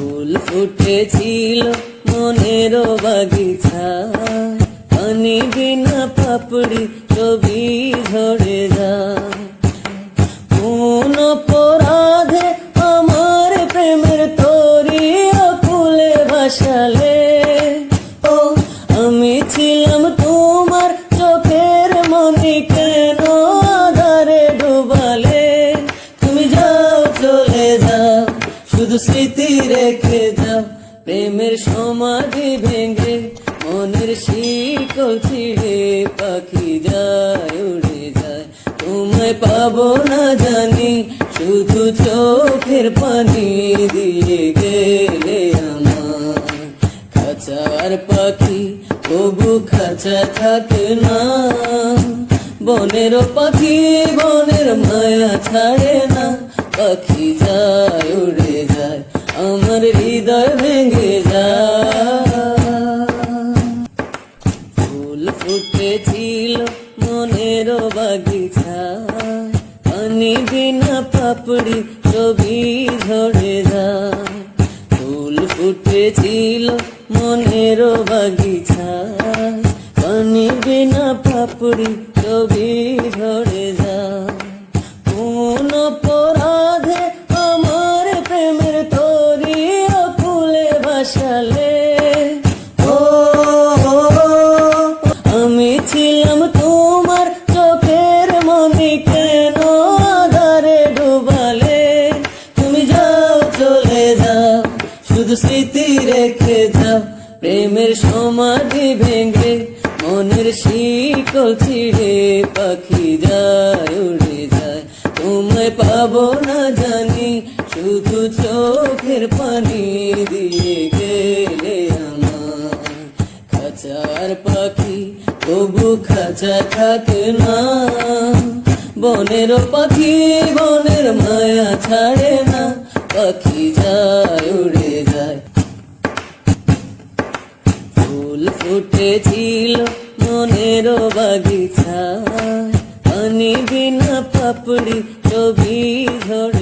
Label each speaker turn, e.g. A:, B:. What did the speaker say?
A: ফুল ফুটেছিল মনের বাগিচায়, পানি বিনা পাপড়ি ছবি ঝরে যায়। কোন অপরাধে আমার প্রেমের তরি ফুলে ভাসালে, ও আমি ছিলাম তোমার চোখের মনি, কেন আধারে ডুবালে? তুমি যাও চলে যাও, শুধু স্মৃতি রেখে যাও। প্রেমের সমাধি ভেঙে মনের শিকল ছিঁড়ে পাখি যায় উড়ে যায়। তোমায় পাবো না জানি, শুধু চোখের পানি দিয়ে গেলে আমার। খাঁচার পাখি তবু খাঁচা থাকে না, বনের পাখি বনের মায়া ছাড়ে না। পাখি যায় উড়ে যায়, আমার হৃদয় ভেঙে যায়। ফুল ফুটেছিল মনের বাগিচায়, পানি বিনা পাপড়ি ছবি ঝরে যায়। ফুল ফুটেছিল মনের বাগিচায়, পানি বিনা পাপড়ি ছবি ঝরে যায়। কোন অপরাধে আমার প্রেমের তরি ফুলে ভাসালে, ও আমি ছিলাম তোমার চোখের মনি, কেন আধারে ডুবালে? তুমি যাও চলে যাও, শুধু স্মৃতি রেখে যাও। প্রেমের সমাধি ভেঙে মনের শিকল ছিঁড়ে পাখি যায় উড়ে যায়। তোমায় পাবো না জানি, শুধু চোখের পানি দিয়ে গেলে আমার। খাঁচার পাখি তবু খাঁচা থাকে না, বনের পাখি বনের মায়া ছাড়ে না। পাখি যায় উড়ে যায়। ফুল ফুটেছিল মনের বাগিচায়, পানি বিনা পাপড়ি ছবি ঝরে